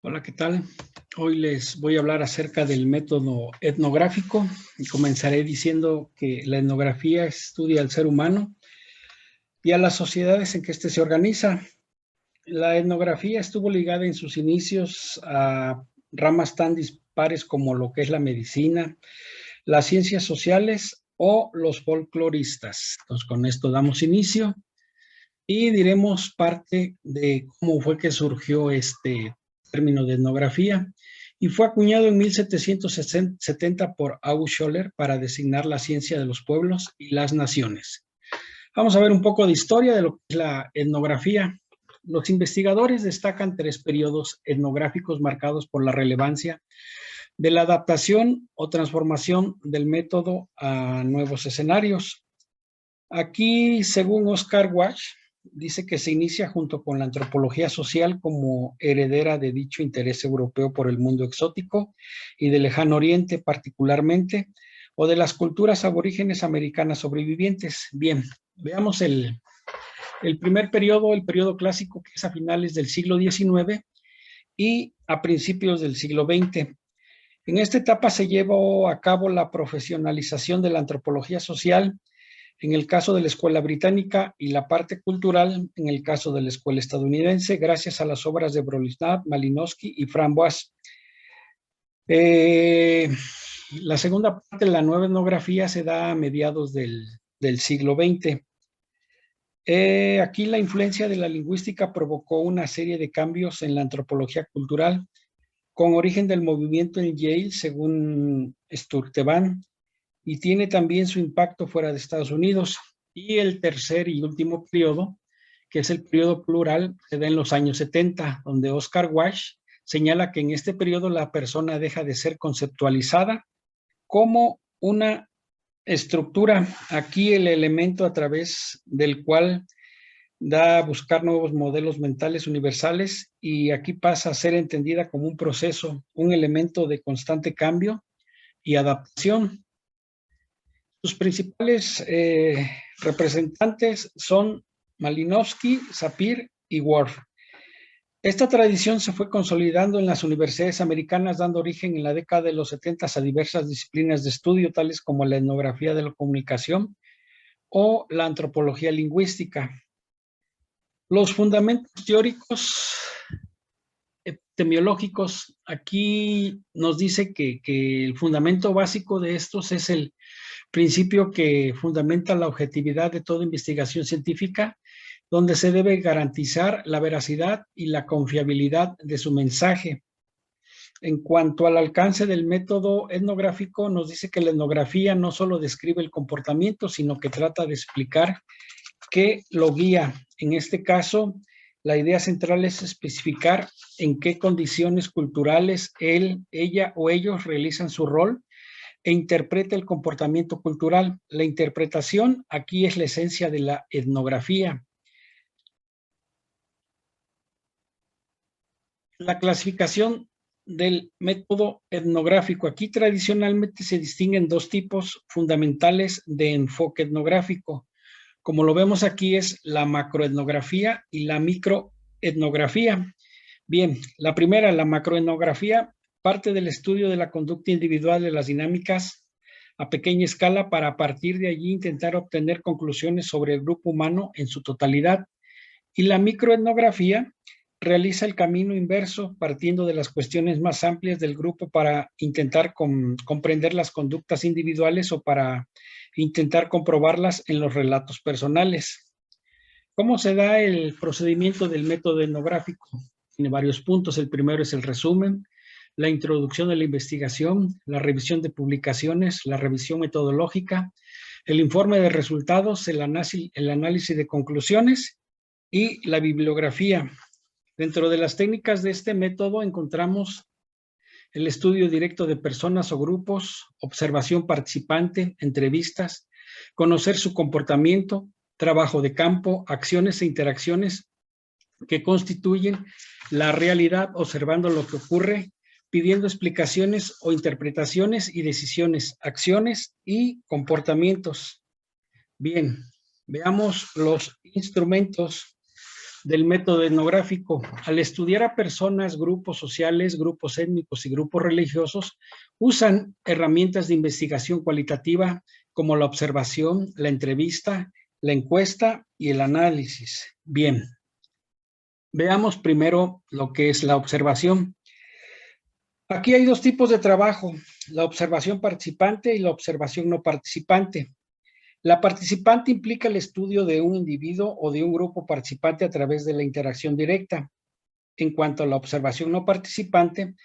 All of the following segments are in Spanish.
Hola, ¿qué tal? Hoy les voy a hablar acerca del método etnográfico y comenzaré diciendo que la etnografía estudia al ser humano y a las sociedades en que éste se organiza. La etnografía estuvo ligada en sus inicios a ramas tan dispares como lo que es la medicina, las ciencias sociales o los folcloristas. Entonces, con esto damos inicio y diremos parte de cómo fue que surgió este término de etnografía y fue acuñado en 1770 por August Scholler para designar la ciencia de los pueblos y las naciones. Vamos a ver un poco de historia de lo que es la etnografía. Los investigadores destacan tres periodos etnográficos marcados por la relevancia de la adaptación o transformación del método a nuevos escenarios. Aquí, según Oscar Walsh, dice que se inicia junto con la antropología social como heredera de dicho interés europeo por el mundo exótico y del lejano oriente particularmente, o de las culturas aborígenes americanas sobrevivientes. Bien, veamos el primer periodo, el periodo clásico, que es a finales del siglo XIX y a principios del siglo XX. En esta etapa se llevó a cabo la profesionalización de la antropología social, en el caso de la escuela británica, y la parte cultural en el caso de la escuela estadounidense, gracias a las obras de Bronislaw Malinowski y Framboise. La segunda parte de la nueva etnografía se da a mediados del siglo XX. Aquí la influencia de la lingüística provocó una serie de cambios en la antropología cultural, con origen del movimiento en Yale, según Sturtevant, y tiene también su impacto fuera de Estados Unidos. Y el tercer y último periodo, que es el periodo plural, se da en los años 70, donde Oscar Walsh señala que en este periodo la persona deja de ser conceptualizada como una estructura. Aquí el elemento a través del cual da a buscar nuevos modelos mentales universales, y aquí pasa a ser entendida como un proceso, un elemento de constante cambio y adaptación. Sus principales representantes son Malinowski, Sapir y Worf. Esta tradición se fue consolidando en las universidades americanas, dando origen en la década de los 70 a diversas disciplinas de estudio, tales como la etnografía de la comunicación o la antropología lingüística. Los fundamentos teóricos epidemiológicos, aquí nos dice que el fundamento básico de estos es el principio que fundamenta la objetividad de toda investigación científica, donde se debe garantizar la veracidad y la confiabilidad de su mensaje. En cuanto al alcance del método etnográfico, nos dice que la etnografía no solo describe el comportamiento, sino que trata de explicar qué lo guía. En este caso, la idea central es especificar en qué condiciones culturales él, ella o ellos realizan su rol e interpreta el comportamiento cultural. La interpretación aquí es la esencia de la etnografía. La clasificación del método etnográfico. Aquí tradicionalmente se distinguen dos tipos fundamentales de enfoque etnográfico. Como lo vemos aquí, es la macroetnografía y la microetnografía. Bien, la primera, la macroetnografía, parte del estudio de la conducta individual de las dinámicas a pequeña escala para a partir de allí intentar obtener conclusiones sobre el grupo humano en su totalidad. Y la microetnografía realiza el camino inverso, partiendo de las cuestiones más amplias del grupo para intentar comprender las conductas individuales o para intentar comprobarlas en los relatos personales. ¿Cómo se da el procedimiento del método etnográfico? Tiene varios puntos. El primero es el resumen, la introducción de la investigación, la revisión de publicaciones, la revisión metodológica, el informe de resultados, el análisis de conclusiones y la bibliografía. Dentro de las técnicas de este método encontramos el estudio directo de personas o grupos, observación participante, entrevistas, conocer su comportamiento, trabajo de campo, acciones e interacciones que constituyen la realidad, observando lo que ocurre, pidiendo explicaciones o interpretaciones y decisiones, acciones y comportamientos. Bien, veamos los instrumentos del método etnográfico. Al estudiar a personas, grupos sociales, grupos étnicos y grupos religiosos, usan herramientas de investigación cualitativa como la observación, la entrevista, la encuesta y el análisis. Bien, veamos primero lo que es la observación. Aquí hay dos tipos de trabajo, la observación participante y la observación no participante. La participante implica el estudio de un individuo o de un grupo participante a través de la interacción directa. En cuanto a la observación no participante,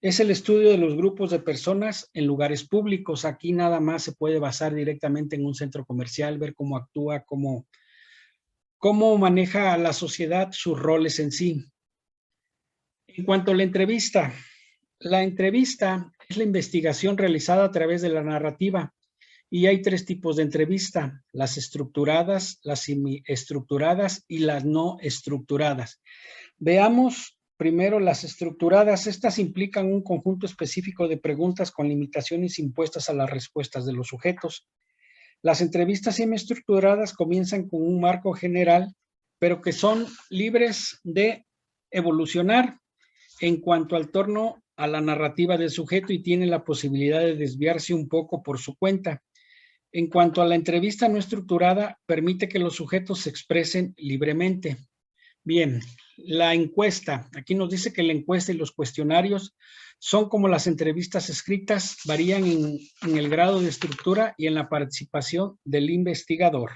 es el estudio de los grupos de personas en lugares públicos. Aquí nada más se puede basar directamente en un centro comercial, ver cómo actúa, cómo maneja a la sociedad sus roles en sí. En cuanto a la entrevista es la investigación realizada a través de la narrativa. Y hay tres tipos de entrevista, las estructuradas, las semiestructuradas y las no estructuradas. Veamos primero las estructuradas. Estas implican un conjunto específico de preguntas con limitaciones impuestas a las respuestas de los sujetos. Las entrevistas semiestructuradas comienzan con un marco general, pero que son libres de evolucionar en cuanto al torno a la narrativa del sujeto y tienen la posibilidad de desviarse un poco por su cuenta. En cuanto a la entrevista no estructurada, permite que los sujetos se expresen libremente. Bien, la encuesta. Aquí nos dice que la encuesta y los cuestionarios son como las entrevistas escritas, varían en el grado de estructura y en la participación del investigador.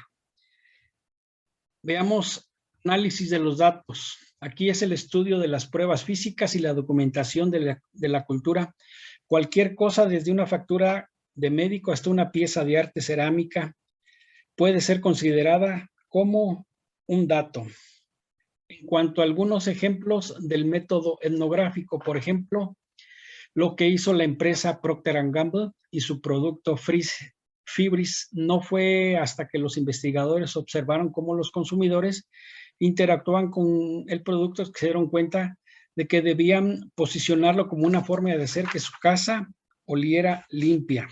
Veamos análisis de los datos. Aquí es el estudio de las pruebas físicas y la documentación de la cultura. Cualquier cosa, desde una factura de médico hasta una pieza de arte cerámica, puede ser considerada como un dato. En cuanto a algunos ejemplos del método etnográfico, por ejemplo, lo que hizo la empresa Procter & Gamble y su producto Fibris, no fue hasta que los investigadores observaron cómo los consumidores interactuaban con el producto que se dieron cuenta de que debían posicionarlo como una forma de hacer que su casa oliera limpia.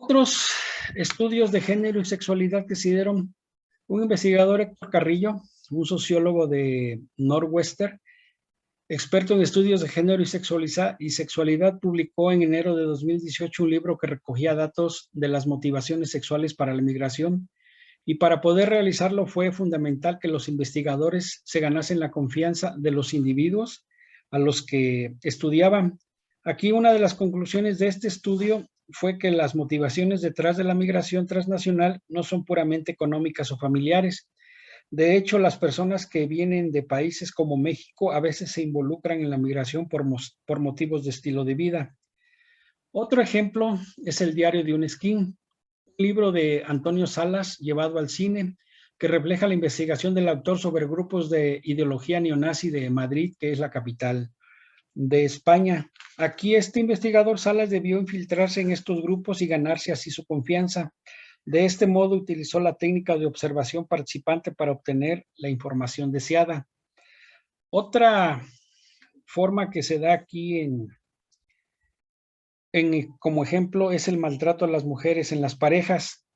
Otros estudios de género y sexualidad que se dieron, un investigador, Héctor Carrillo, un sociólogo de Northwestern, experto en estudios de género y sexualidad, publicó en enero de 2018 un libro que recogía datos de las motivaciones sexuales para la migración, y para poder realizarlo fue fundamental que los investigadores se ganasen la confianza de los individuos a los que estudiaban. Aquí una de las conclusiones de este estudio fue que las motivaciones detrás de la migración transnacional no son puramente económicas o familiares. De hecho, las personas que vienen de países como México a veces se involucran en la migración por motivos de estilo de vida. Otro ejemplo es El diario de un esquín, un libro de Antonio Salas llevado al cine, que refleja la investigación del autor sobre grupos de ideología neonazi de Madrid, que es la capital de España. Aquí este investigador Salas debió infiltrarse en estos grupos y ganarse así su confianza. De este modo utilizó la técnica de observación participante para obtener la información deseada. Otra forma que se da aquí como ejemplo es el maltrato a las mujeres en las parejas.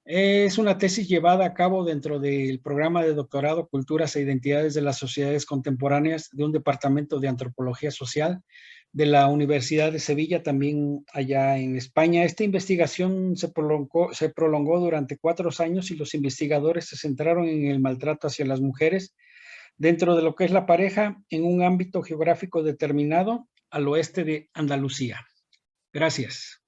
Es una tesis llevada a cabo dentro del programa de doctorado Culturas e Identidades de las Sociedades Contemporáneas de un departamento de Antropología Social de la Universidad de Sevilla, también allá en España. Esta investigación se prolongó durante 4 años y los investigadores se centraron en el maltrato hacia las mujeres dentro de lo que es la pareja en un ámbito geográfico determinado al oeste de Andalucía. Gracias.